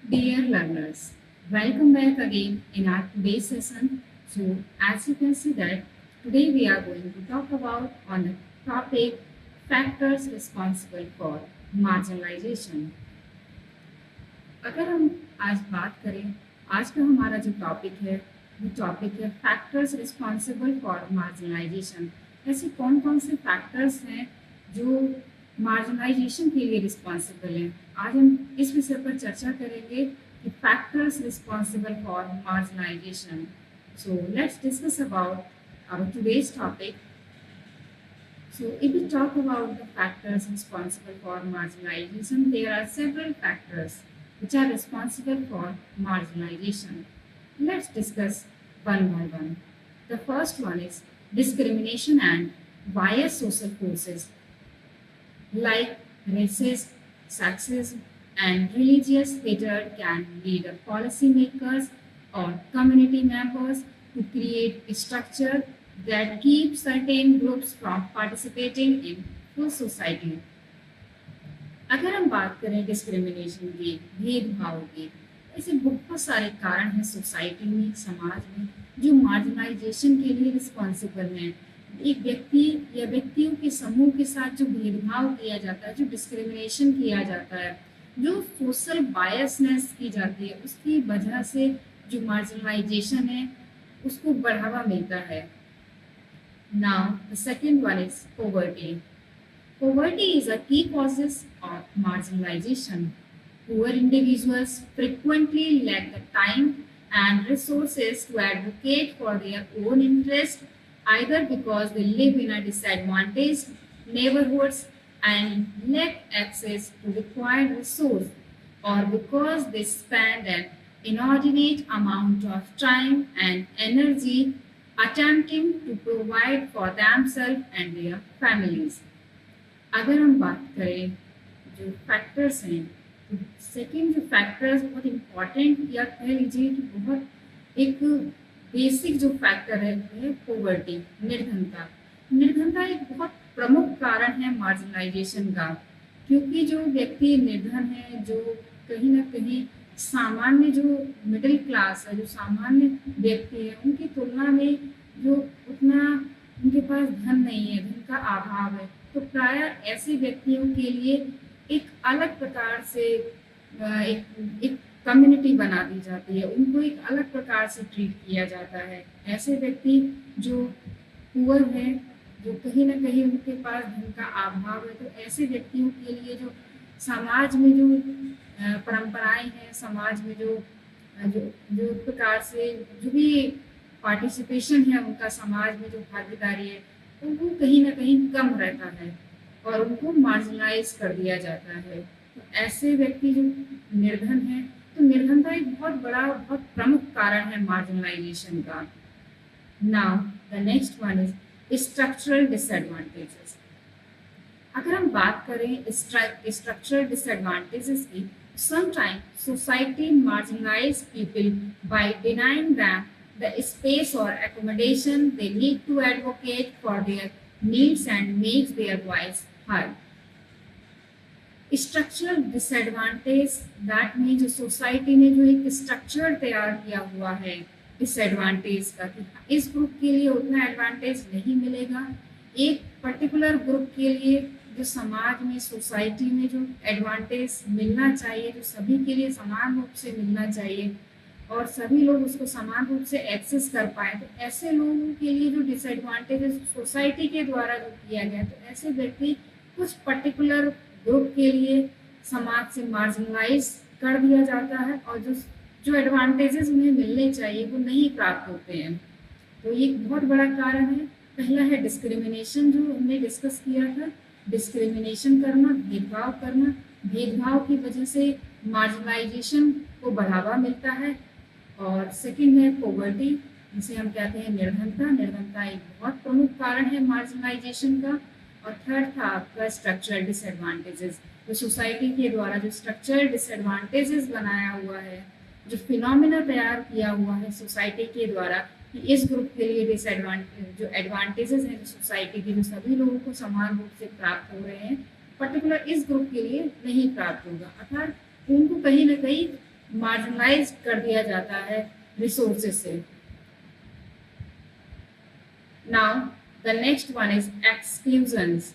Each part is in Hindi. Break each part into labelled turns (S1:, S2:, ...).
S1: Dear learners, welcome back again in our today's session. So, as you can see that today we are going to talk about on the topic factors responsible for marginalization. अगर हम आज बात करें, आज का हमारा जो टॉपिक है वो टॉपिक है फैक्टर्स रिस्पॉन्सिबल फॉर मार्जिनलाइजेशन। ऐसे कौन कौन से फैक्टर्स हैं जो मार्जिनलाइजेशन के लिए रिस्पॉन्सिबल हैं। आज हम इस विषय पर चर्चा करेंगे कि factors responsible for marginalization. So let's discuss about our today's topic. So, if we talk about the factors responsible for marginalization, there are several factors which are responsible for marginalization. Let's discuss one by one. The first one is discrimination and bias social forces like racist, sexism, and religious hatred can lead policymakers or community members to create a structure that keeps certain groups from participating in full society. अगर हम बात करें डिस्क्रिमिनेशन की, भेदभाव की, ऐसे बहुत सारे कारण हैं सोसाइटी में, समाज में, जो मार्जिनलाइजेशन के लिए रिस्पॉन्सिबल हैं। एक व्यक्ति या व्यक्तियों के समूह के साथ जो भेदभाव किया जाता है, जो डिस्क्रिमिनेशन किया जाता है, जो सोशल बायसनेस की जाती है, उसकी वजह से जो मार्जिनलाइजेशन है उसको बढ़ावा मिलता है। Now, the second one is poverty. Poverty is a key cause of marginalization. Poor individuals frequently lack the time and resources to advocate for their own interests, either because they live in a disadvantaged neighborhoods and lack access to required resources, or because they spend an inordinate amount of time and energy attempting to provide for themselves and their families. अगर हम बात करें जो फैक्टर्स हैं, तो सेकेंड जो फैक्टर्स बहुत इम्पॉर्टेंट या कह लीजिए कि बहुत एक बेसिक जो फैक्टर है वो है पोवर्टी, निर्धनता। निर्धनता एक बहुत प्रमुख कारण है मार्जिनलाइजेशन का, क्योंकि जो व्यक्ति निर्धन है, जो कहीं ना कहीं सामान्य जो मिडिल क्लास है, जो सामान्य व्यक्ति है, उनकी तुलना में जो उतना उनके पास धन नहीं है, धन का अभाव है, तो प्रायः ऐसे व्यक्तियों के लिए एक अलग प्रकार से एक कम्युनिटी बना दी जाती है, उनको एक अलग प्रकार से ट्रीट किया जाता है। ऐसे व्यक्ति जो पुअर है, जो कहीं ना कहीं उनके पास धन का अभाव है, तो ऐसे व्यक्तियों के लिए जो समाज में जो परंपराएं हैं, समाज में जो जो जो प्रकार से जो भी पार्टिसिपेशन है उनका, समाज में जो भागीदारी है, तो वो कहीं ना कहीं कम रहता है और उनको मार्जिनलाइज कर दिया जाता है। तो ऐसे व्यक्ति जो निर्धन है, तो निर्धनता एक बहुत बड़ा, बहुत प्रमुख कारण है मार्जिनलाइजेशन का। Now the next one is structural disadvantages. अगर हम बात करें स्ट्रक्चरल डिसएडवांटेजेस की, sometimes society marginalize people by denying them the space or accommodation they need to advocate for their needs and makes their voice heard. Structural disadvantage that mean जो सोसाइटी ने जो एक स्ट्रक्चर तैयार किया हुआ है डिसएडवांटेज का, कि इस ग्रुप के लिए उतना एडवांटेज नहीं मिलेगा, एक पर्टिकुलर ग्रुप के लिए जो समाज में, सोसाइटी में जो एडवांटेज मिलना चाहिए, जो सभी के लिए समान रूप से मिलना चाहिए और सभी लोग उसको समान रूप से एक्सेस कर पाए, तो ऐसे लोगों के लिए जो डिसएडवांटेज सोसाइटी के द्वारा जो किया गया, तो ऐसे व्यक्ति कुछ पर्टिकुलर ग्रुप के लिए समाज से मार्जिनलाइज कर दिया जाता है और जो एडवांटेजेस उन्हें मिलने चाहिए वो नहीं प्राप्त होते हैं। तो ये एक बहुत बड़ा कारण है। पहला है डिस्क्रिमिनेशन, जो हमने डिस्कस किया था, डिस्क्रिमिनेशन करना, भेदभाव करना, भेदभाव की वजह से मार्जिनलाइजेशन को बढ़ावा मिलता है। और सेकंड है पॉवर्टी, जिसे हम कहते हैं निर्धनता। निर्धनता एक बहुत प्रमुख कारण है मार्जिनलाइजेशन का। और थर्ड था आपका स्ट्रक्चरल डिसएडवांटेजेस, जो सोसाइटी के द्वारा जो स्ट्रक्चरल डिसएडवांटेजेस बनाया हुआ है, जो फिनोमिना तैयार किया हुआ है सोसाइटी के द्वारा, कि इस ग्रुप के लिए डिसएडवांटेज जो एडवांटेजेस हैं जो सोसाइटी के, जो सभी लोगों को समान रूप से प्राप्त हो रहे हैं, पर्टिकुलर इस ग्रुप के लिए नहीं प्राप्त होगा, अर्थात उनको कहीं ना कहीं मार्जिनलाइज कर दिया जाता है रिसोर्सेज से। Now the next one is exclusions.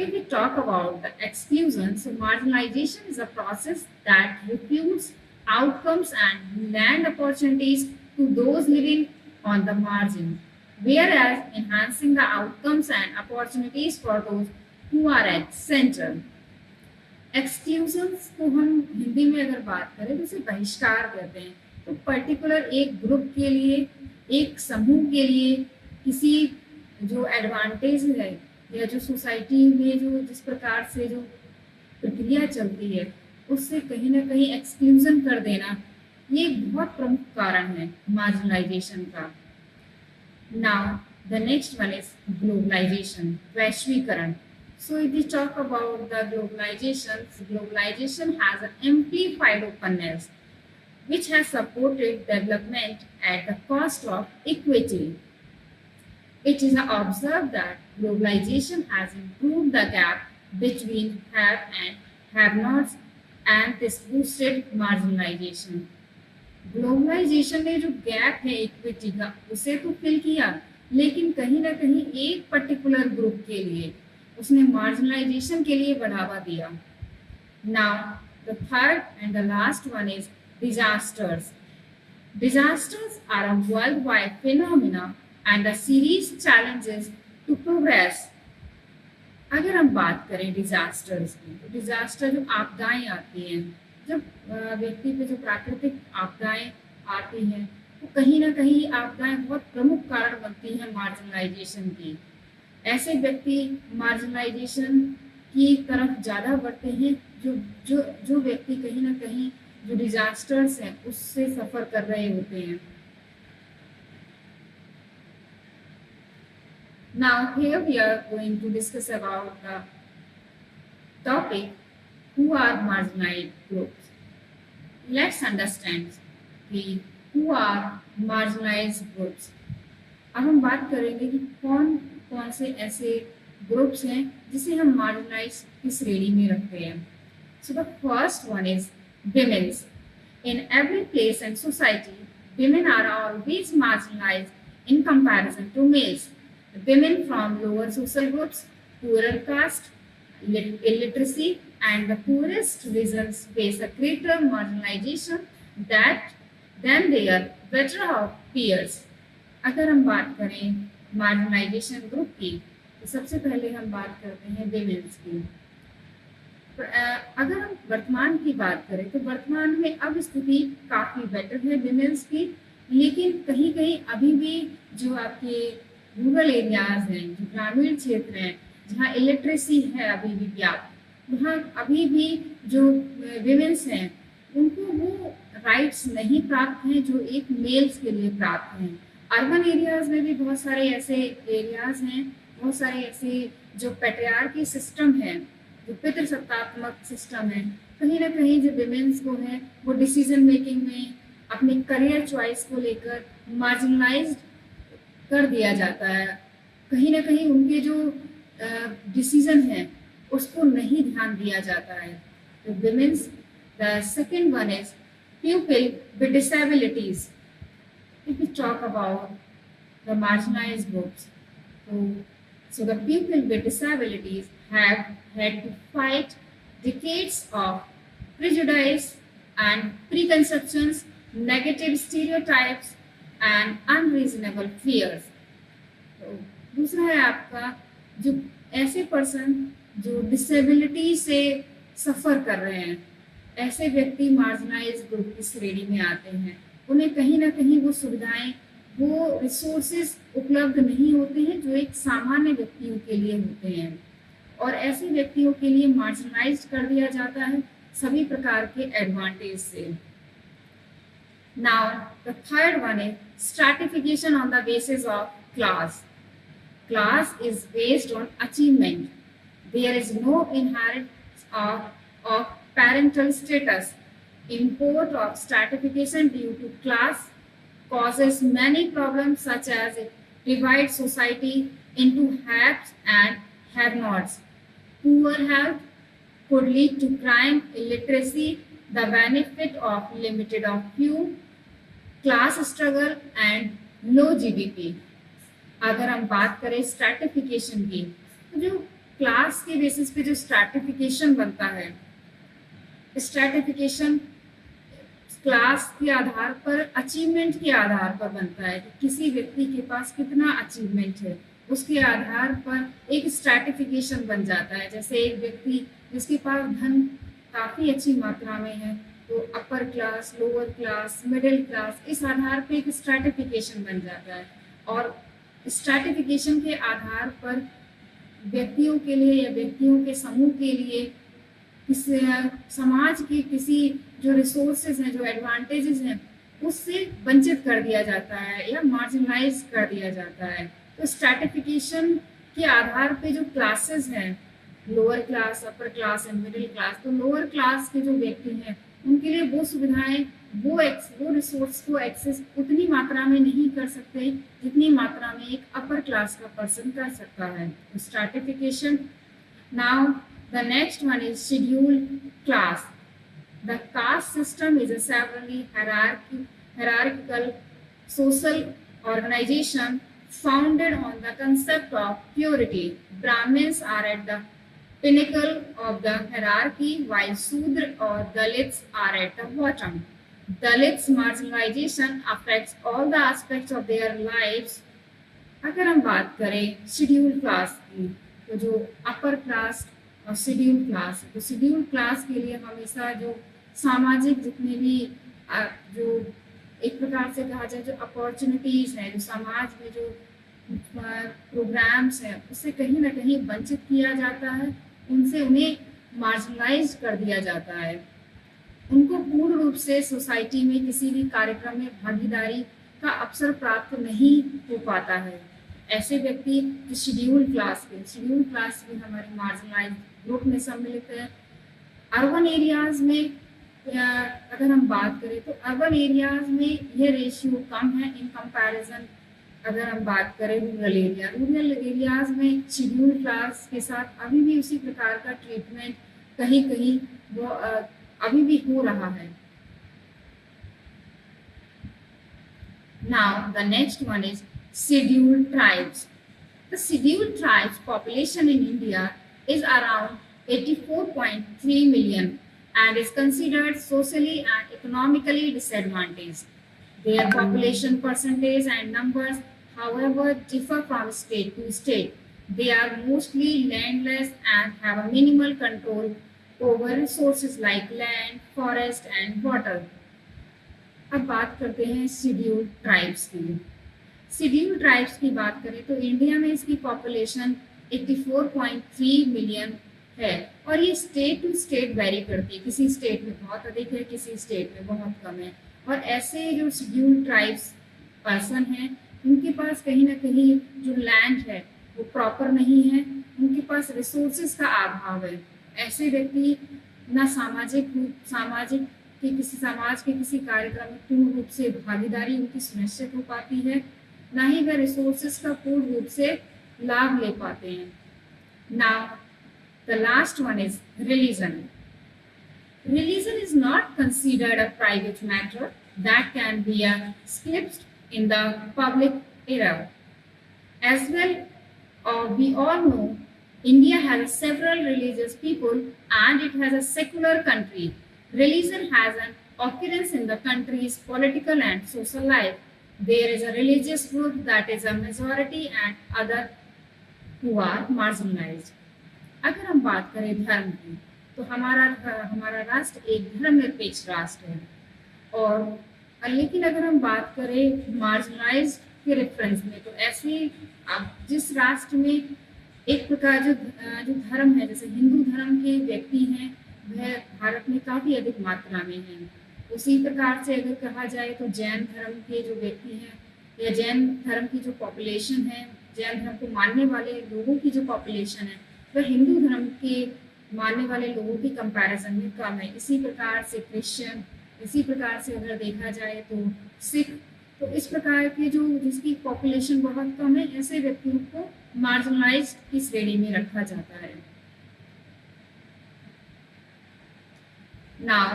S1: If we talk about the exclusion, so marginalization is a process that refutes outcomes and land opportunities to those living on the margin, whereas enhancing the outcomes and opportunities for those who are at center. Exclusions को हम हिंदी में अगर बात करें तो उसे बहिष्कार कहते हैं। तो पर्टिकुलर एक ग्रुप के लिए, एक समूह के लिए किसी जो एडवांटेज है या जो सोसाइटी में जो जिस प्रकार से जो प्रक्रिया चलती है उससे कहीं ना कहीं एक्सक्लूजन कर देना, ये एक बहुत प्रमुख कारण है मार्जिनलाइजेशन का। Now the next one is globalization, वैश्वीकरण। So if we talk about the globalization, globalization has an amplified openness which has supported development at the cost of equity. It is observed that globalization has improved the gap between have and have-nots and this boosted marginalization. Globalization ने जो गैप है इक्विटी का उसे तो फिल किया, लेकिन कहीं ना कहीं एक पर्टिकुलर ग्रुप के लिए उसने मार्जिनलाइजेशन के लिए बढ़ावा दिया। Now the third and the last one is disasters. Disasters are a world wide phenomena and a series challenges to progress. अगर हम बात करें डिजास्टर्स की, तो डिजास्टर जो आपदाएं आती हैं, जब व्यक्ति पे जो प्राकृतिक आपदाएं आती हैं, तो कहीं ना कहीं आपदाएं बहुत प्रमुख कारण बनती हैं मार्जिनलाइजेशन की। ऐसे व्यक्ति मार्जिनलाइजेशन की तरफ ज़्यादा बढ़ते हैं जो जो जो व्यक्ति कहीं ना कहीं जो डिजास्टर्स हैं उससे सफ़र कर रहे होते हैं। Now here we are going to discuss about the topic who are marginalized groups. Let's understand कि who are marginalized groups. अब हम बात करेंगे कि कौन कौन से ऐसे ग्रुप्स हैं जिसे हम मार्जिनलाइज की श्रेणी में रखते हैं। So the first one is women's. In every place and society women are always marginalized in comparison to males. Women from lower social groups, poorer caste, illiteracy and the poorest regions face a greater marginalization than their better off peers. अगर हम बात करें मार्जिनलाइजेशन ग्रुप की, तो सबसे पहले हम बात करते हैं विमेन्स की। अगर हम वर्तमान की बात करें तो वर्तमान में अब स्थिति काफ़ी बेटर है विमेन्स की, लेकिन कहीं कहीं अभी भी जो आपके रूरल एरियाज हैं, जो ग्रामीण क्षेत्र हैं, जहाँ इलिटरेसी है अभी भी व्याप्त, वहाँ अभी भी जो विमेन्स हैं उनको वो राइट्स नहीं प्राप्त हैं जो एक मेल्स के लिए प्राप्त हैं। अर्बन एरियाज में भी बहुत सारे ऐसे एरियाज हैं, बहुत सारे ऐसे जो पैट्रियार्की सिस्टम है, जो पितृसत्तात्मक सिस्टम है, कहीं ना कहीं जो विमेन्स को है वो डिसीजन मेकिंग में अपने करियर चॉइस को लेकर मार्जिनलाइज्ड कर दिया जाता है। कहीं ना कहीं उनके जो डिसीजन है उसको नहीं ध्यान दिया जाता है। तो women's, the second one is people with disabilities. If we talk about the marginalized groups, so the people with disabilities have had to fight decades of prejudice and preconceptions, negative stereotypes and unreasonable fears. तो दूसरा है आपका जो ऐसे पर्सन जो डिसेबिलिटी से सफ़र कर रहे हैं, ऐसे व्यक्ति मार्जिनलाइज ग्रुप की श्रेणी में आते हैं। उन्हें कहीं ना कहीं वो सुविधाएं, वो रिसोर्सेज उपलब्ध नहीं होते हैं जो एक सामान्य व्यक्तियों के लिए होते हैं, और ऐसे व्यक्तियों के लिए मार्जिनलाइज कर दिया जाता है सभी प्रकार के एडवांटेज से। Now the third one is stratification on the basis of class. Class is based on achievement. There is no inherence of parental status. Import of stratification due to class causes many problems such as it divides society into haves and have-nots. Poor health could lead to crime, illiteracy, the benefit of limited of few, class struggle and low GDP. अगर हम बात करें स्ट्रैटिफिकेशन की, तो जो क्लास के बेसिस पे जो स्ट्रैटिफिकेशन बनता है, स्ट्रैटिफिकेशन क्लास के आधार पर, अचीवमेंट के आधार पर बनता है कि किसी व्यक्ति के पास कितना अचीवमेंट है, उसके आधार पर एक स्ट्रैटिफिकेशन बन जाता है। जैसे एक व्यक्ति जिसके पास धन काफ़ी अच्छी मात्रा में है, तो upper class, lower class, middle class, इस आधार पर एक स्ट्रैटिफिकेशन बन जाता है। और स्ट्रैटिफिकेशन के आधार पर व्यक्तियों के लिए या व्यक्तियों के समूह के लिए किसी समाज के किसी जो रिसोर्सेज हैं, जो एडवांटेजेस हैं, उससे वंचित कर दिया जाता है या मार्जिनलाइज कर दिया जाता है। तो स्ट्रैटिफिकेशन के आधार पे जो क्लासेस हैं, lower class, upper class and middle class, तो लोअर क्लास के जो व्यक्ति हैं उनके लिए वो सुविधाएं, वो रिसोर्स को एक्सेस उतनी मात्रा में नहीं कर सकते जितनी मात्रा में एक अपर क्लास का पर्सन कर सकता है। Stratification. Now the next one is scheduled class. The caste system is a severely hierarchical social organization founded on the concept of purity. Brahmins are at the pinnacle of the hierarchy, while Sudra or Dalits are at the bottom. Dalits' marginalization affects all the aspects of their lives. अगर हम बात करें शेड्यूल क्लास की, तो जो अपर क्लास और शेड्यूल क्लास, तो शेड्यूल क्लास के लिए हमेशा जो सामाजिक जितने भी जो एक प्रकार से कहा जाए जो अपॉर्चुनिटीज हैं, जो समाज में जो प्रोग्राम्स हैं, उससे कहीं ना कहीं वंचित किया जाता है, उनसे उन्हें मार्जिनलाइज कर दिया जाता है। उनको पूर्ण रूप से सोसाइटी में किसी भी कार्यक्रम में भागीदारी का अवसर प्राप्त नहीं हो पाता है। ऐसे व्यक्ति जो शेड्यूल क्लास भी हमारे मार्जिनलाइज ग्रुप में सम्मिलित है। अर्बन एरियाज में अगर हम बात करें तो अर्बन एरियाज में यह रेशियो कम है इन कंपैरिजन। अगर हम बात करें रूरल एरियाज में शेड्यूल क्लास के साथ अभी भी उसी प्रकार का ट्रीटमेंट कहीं कहीं वो अभी भी हो रहा है। Now the next one is scheduled tribes. The scheduled tribes population in India is around 84.3 million and is considered socially and economically disadvantaged. Their population percentage and numbers, however, differ from state to state. They are mostly landless and have a minimal control over resources like land, forest and water. अब बात करते हैं शेड्यूल्ड ट्राइब्स की। शेड्यूल्ड ट्राइब्स की बात करें तो इंडिया में इसकी पॉपुलेशन 84.3 मिलियन है और ये स्टेट टू स्टेट वेरी करती है। किसी स्टेट में बहुत अधिक है, किसी स्टेट में बहुत कम है। और ऐसे जो शेड्यूल्ड ट्राइब्स पर्सन हैं, उनके पास कहीं ना कहीं जो लैंड है वो प्रॉपर नहीं है, उनके पास रिसोर्सेज का अभाव है। ऐसे व्यक्ति ना सामाजिक कि किसी समाज के किसी कार्यक्रम में पूर्ण रूप से भागीदारी उनकी सुनिश्चित हो पाती है, ना ही वह रिसोर्सेज का पूर्ण रूप से लाभ ले पाते हैं। Now the last one is religion. Religion is not considered a private matter that can be eclipsed in the public era. As well, we all know India has several religious people and it has a secular country. Religion has an occurrence in the country's political and social life. There is a religious group that is a majority and other who are marginalized. अगर हम बात करें धर्म की, तो हमारा राष्ट्र एक धर्मनिरपेक्ष राष्ट्र है। और लेकिन अगर हम बात करें मार्जिनलाइज के रेफरेंस में, तो ऐसे जिस राष्ट्र में एक प्रकार जो धर्म है, जैसे हिंदू धर्म के व्यक्ति हैं, वह भारत में काफ़ी अधिक मात्रा में है। उसी प्रकार से अगर कहा जाए तो जैन धर्म के जो व्यक्ति हैं या जैन धर्म की जो पॉपुलेशन है, जैन धर्म को मानने वाले लोगों की जो पॉपुलेशन है, वह हिंदू धर्म के मानने वाले लोगों की कंपैरिजन में कम है। इसी प्रकार से क्रिश्चियन, इसी प्रकार से अगर देखा जाए तो सिख, तो इस प्रकार के जो जिसकी पॉपुलेशन बहुत कम है, ऐसे व्यक्तियों को मार्जिनलाइज्ड की श्रेणी में रखा जाता है। Now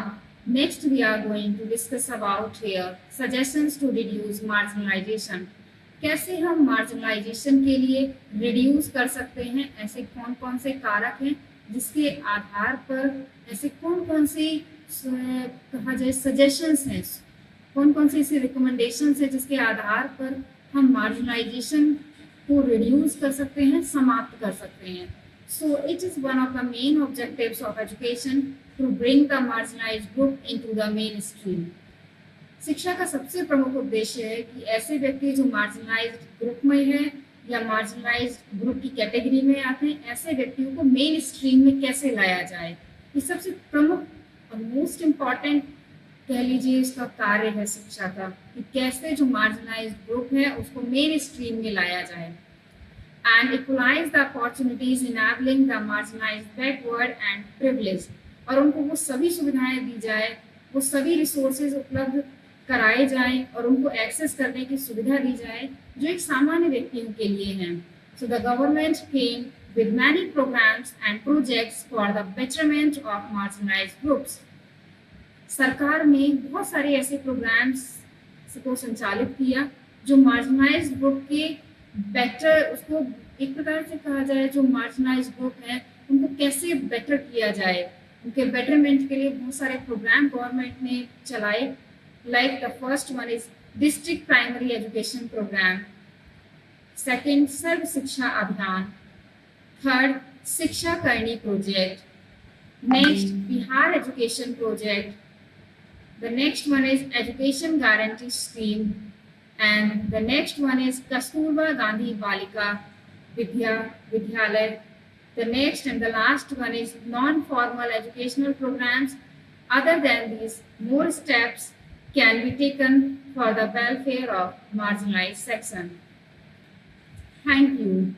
S1: Next, we are going to discuss about here suggestions to reduce marginalization. कैसे हम मार्जिनलाइजेशन के लिए रिड्यूस कर सकते हैं, ऐसे कौन कौन से कारक हैं जिसके आधार पर ऐसे कौन कौन से कहा जाए सजेशंस हैं, कौन कौन से ऐसे रिकमेंडेशंस हैं जिसके आधार पर हम मार्जिनलाइजेशन को रिड्यूस कर सकते हैं, समाप्त कर सकते हैं. So it is one of the main objectives of education to bring the marginalized group into the main stream. शिक्षा का सबसे प्रमुख उद्देश्य है कि ऐसे व्यक्ति जो मार्जिनलाइज्ड ग्रुप में है या मार्जिनलाइज्ड ग्रुप की कैटेगरी में आते हैं, ऐसे व्यक्तियों को मेन स्ट्रीम में कैसे लाया जाए. ये सबसे प्रमुख और मोस्ट इम्पॉर्टेंट कह लीजिए इसका कार्य है शिक्षा का, कि कैसे जो मार्जिनलाइज्ड ग्रुप है उसको मेन स्ट्रीम में लाया जाए. And equalize the opportunities enabling the marginalized backward and privilege. और उनको वो सभी सुविधाएं दी जाए, वो सभी रिसोर्सेज उपलब्ध कराए जाएं और उनको एक्सेस करने की सुविधा दी जाए जो एक सामान्य व्यक्तियों के लिए हैं. So the government came with many programs and projects for the betterment of marginalized groups. सरकार ने बहुत सारे ऐसे प्रोग्राम्स को संचालित किया जो मार्जिनलाइज्ड ग्रुप के बेटर, उसको एक प्रकार से कहा जाए जो मार्जिनलाइज्ड ग्रुप है उनको कैसे बेटर किया जाए, उनके बेटरमेंट के लिए बहुत सारे प्रोग्राम गवर्नमेंट ने चलाए. Like the first one is district primary education program, second सर्व शिक्षा अभियान, third शिक्षा करनी project, next Bihar education project, the next one is education guarantee scheme, and the next one is Kasturba Gandhi Balika Vidyalay. The next and the last one is non-formal educational programs. Other than these, more steps can be taken for the welfare of marginalized section. Thank you.